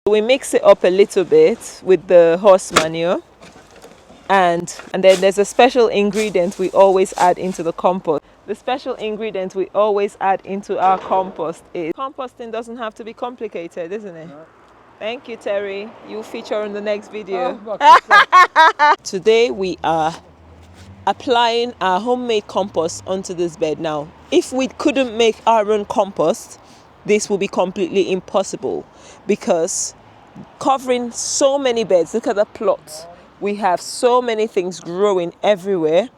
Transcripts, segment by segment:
We mix it up a little bit with the horse manure, and then there's a special ingredient we always add into the compost. The special ingredient we always add into our compost is composting. Doesn't have to be complicated, isn't it? No. Thank you, Terry. You feature in the next video. Today we are applying our homemade compost onto this bed. Now, if we couldn't make our own compost, this will be completely impossible, because covering so many beds, look at the plot, we have so many things growing everywhere.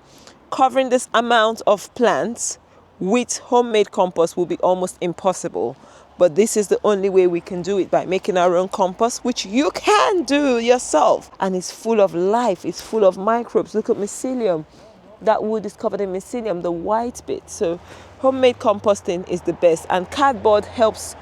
Covering this amount of plants with homemade compost will be almost impossible. But this is the only way we can do it, by making our own compost, which you can do yourself. And it's full of life, it's full of microbes. Look at mycelium. That wood is covered in mycelium, the white bit. So homemade composting is the best. And cardboard helps.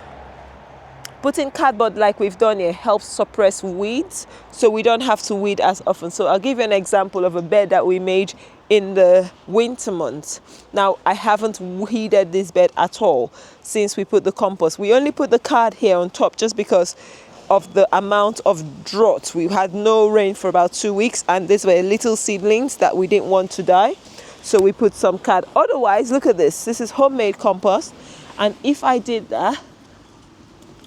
Putting cardboard like we've done here helps suppress weeds, so we don't have to weed as often. So I'll give you an example of a bed that we made in the winter months. Now, I haven't weeded this bed at all since we put the compost. We only put the card here on top just because of the amount of drought. We had no rain for about 2 weeks, and these were little seedlings that we didn't want to die. So we put some card. Otherwise, look at this. This is homemade compost. And if I did that,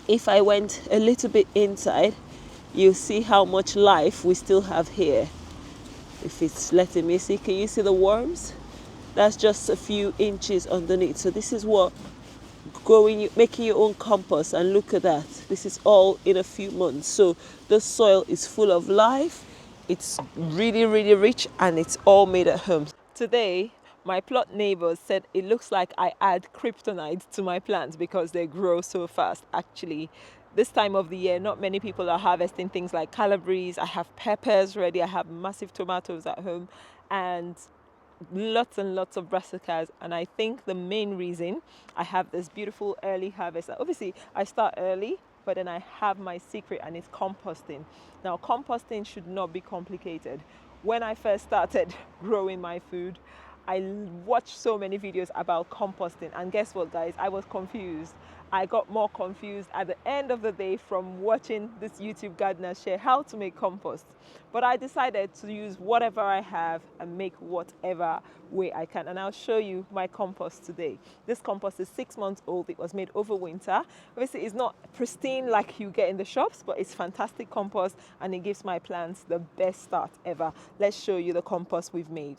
if I went a little bit inside, you'll see how much life we still have here. If it's letting me see, can you see the worms? That's just a few inches underneath. So this is what making your own compost, and look at that. This is all in a few months. So the soil is full of life. It's really, really rich, and it's all made at home. Today, my plot neighbors said it looks like I add kryptonite to my plants because they grow so fast. Actually, this time of the year, not many people are harvesting things like calabrese. I have peppers ready. I have massive tomatoes at home, and lots and lots of brassicas. And I think the main reason I have this beautiful early harvest, obviously I start early, but then I have my secret, and it's composting. Now, composting should not be complicated. When I first started growing my food, I watched so many videos about composting, and guess what, guys? I was confused. I got more confused at the end of the day from watching this YouTube gardener share how to make compost. But I decided to use whatever I have and make whatever way I can. And I'll show you my compost today. This compost is 6 months old. It was made over winter. Obviously, it's not pristine like you get in the shops, but it's fantastic compost, and it gives my plants the best start ever. Let's show you the compost we've made.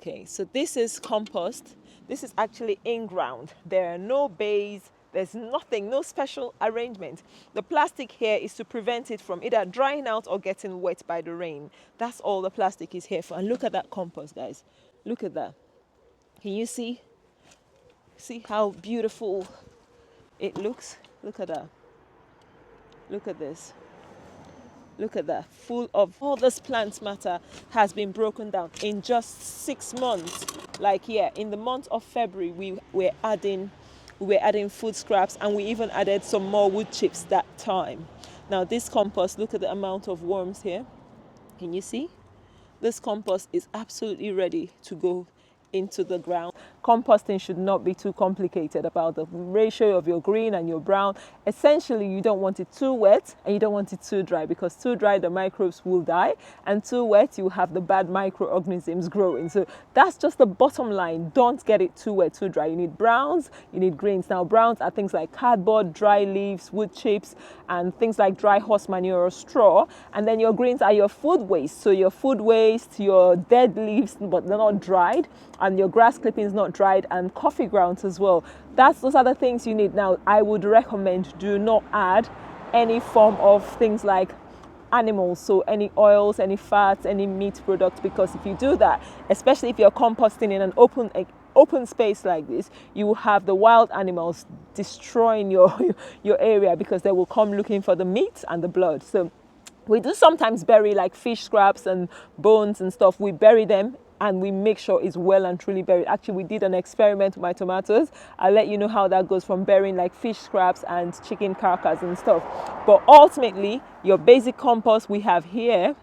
Okay, so this is compost. This is actually in ground. There are no bays. There's nothing, no special arrangement. The plastic here is to prevent it from either drying out or getting wet by the rain. That's all the plastic is here for. And look at that compost, guys. Look at that. Can you see? See how beautiful it looks? Look at that. Look at this. Look at that, full of all this plant matter has been broken down in just 6 months. Like here, in the month of February, we were adding food scraps, and we even added some more wood chips that time. Now this compost, look at the amount of worms here. Can you see? This compost is absolutely ready to go into the ground. Composting should not be too complicated about the ratio of your green and your brown. Essentially, you don't want it too wet and you don't want it too dry, because too dry the microbes will die, and too wet you have the bad microorganisms growing. So that's just the bottom line. Don't get it too wet, too dry. You need browns, you need greens. Now browns are things like cardboard, dry leaves, wood chips, and things like dry horse manure or straw. And then your greens are your food waste. So your food waste, your dead leaves but they're not dried, and your grass clippings not dried, and coffee grounds as well. Those are the things you need. Now, I would recommend do not add any form of things like animals, so any oils, any fats, any meat products, because if you do that, especially if you're composting in an open space like this, you will have the wild animals destroying your area, because they will come looking for the meat and the blood. So we do sometimes bury like fish scraps and bones and stuff. We bury them and we make sure it's well and truly buried. Actually, we did an experiment with my tomatoes. I'll let you know how that goes, from burying like fish scraps and chicken carcass and stuff. But ultimately, your basic compost we have here,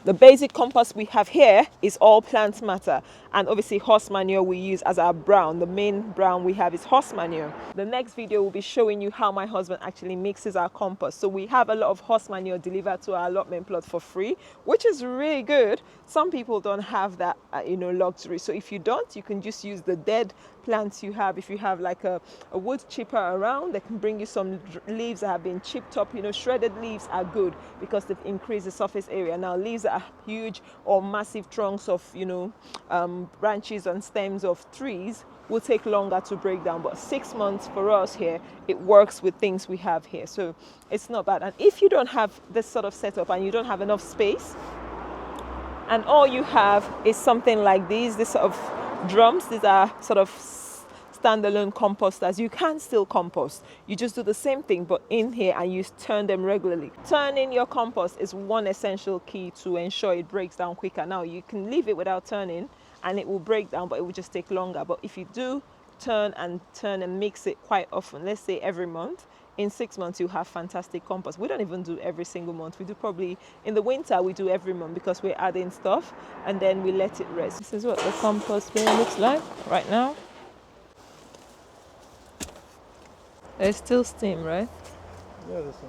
The basic compost we have here is all plant matter, and obviously horse manure we use as our brown. The main brown we have is horse manure. The next video will be showing you how my husband actually mixes our compost. So we have a lot of horse manure delivered to our allotment plot for free, which is really good. Some people don't have that luxury. So if you don't, you can just use the dead plants you have. If you have like a wood chipper around, they can bring you some leaves that have been chipped up. Shredded leaves are good because they've increased the surface area. Now leaves that are huge or massive trunks of branches and stems of trees will take longer to break down, but 6 months for us here, it works with things we have here, so it's not bad. And if you don't have this sort of setup and you don't have enough space and all you have is something like these sort of drums, these are sort of standalone composters, you can still compost. You just do the same thing but in here, and you turn them regularly. Turning your compost is one essential key to ensure it breaks down quicker. Now you can leave it without turning and it will break down, but it will just take longer. But if you do turn and mix it quite often, let's say every month, in 6 months you have fantastic compost. We don't even do every single month. We do probably in the winter, we do every month because we're adding stuff and then we let it rest. This is what the compost bin looks like right now. There's still steam, right? Yeah, there's steam.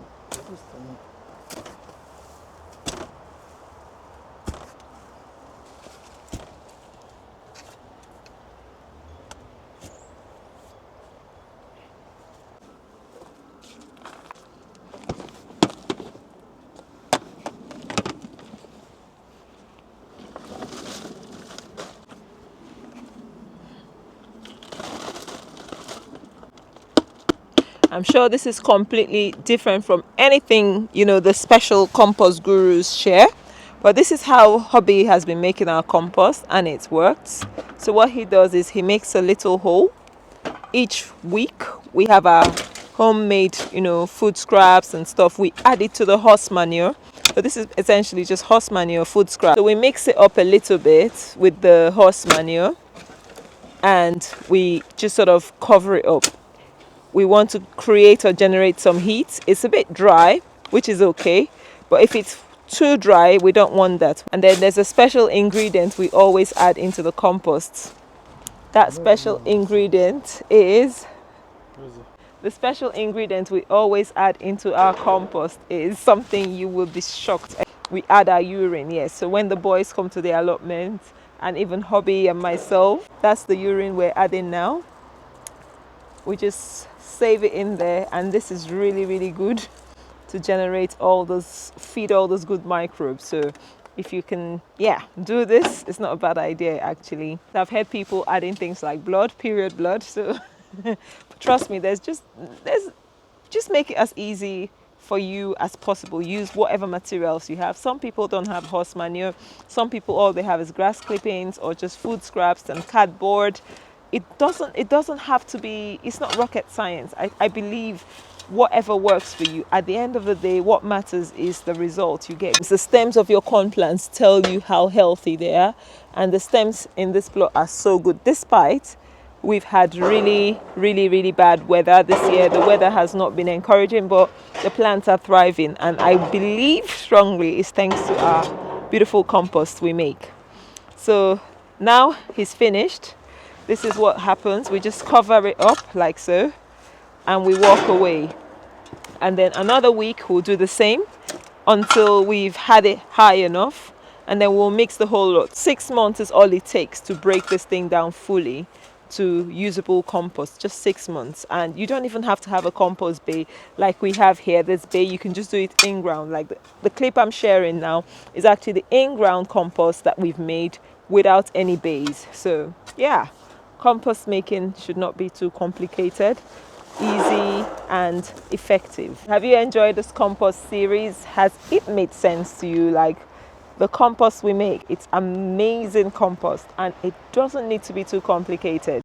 I'm sure this is completely different from anything, the special compost gurus share. But this is how hubby has been making our compost and it works. So what he does is he makes a little hole. Each week we have our homemade, food scraps and stuff. We add it to the horse manure. So this is essentially just horse manure, food scrap. So we mix it up a little bit with the horse manure and we just sort of cover it up. We want to create or generate some heat. It's a bit dry, which is okay, but if it's too dry, we don't want that. And then there's a special ingredient we always add into the compost. That special ingredient is the special ingredient we always add into our compost is something you will be shocked. We add our urine, yes. So when the boys come to the allotment, and even hubby and myself, that's the urine we're adding now. We just save it in there, and this is really, really good to generate feed all those good microbes. So if you can do this, it's not a bad idea actually. I've heard people adding things like period blood, so trust me, just make it as easy for you as possible. Use whatever materials you have. Some people don't have horse manure, some people all they have is grass clippings or just food scraps and cardboard. It doesn't have to be, it's not rocket science. I believe whatever works for you. At the end of the day, what matters is the result you get. The stems of your corn plants tell you how healthy they are, and the stems in this plot are so good. Despite we've had really, really, really bad weather this year. The weather has not been encouraging, but the plants are thriving, and I believe strongly it's thanks to our beautiful compost we make. So now he's finished. This is what happens. We just cover it up like so and we walk away, and then another week we'll do the same until we've had it high enough, and then we'll mix the whole lot. 6 months is all it takes to break this thing down fully to usable compost. Just 6 months, and you don't even have to have a compost bay like we have here. This bay, you can just do it in ground. Like the clip I'm sharing now is actually the in-ground compost that we've made without any bays. So yeah, compost making should not be too complicated, easy and effective. Have you enjoyed this compost series? Has it made sense to you? Like the compost we make, it's amazing compost, and it doesn't need to be too complicated.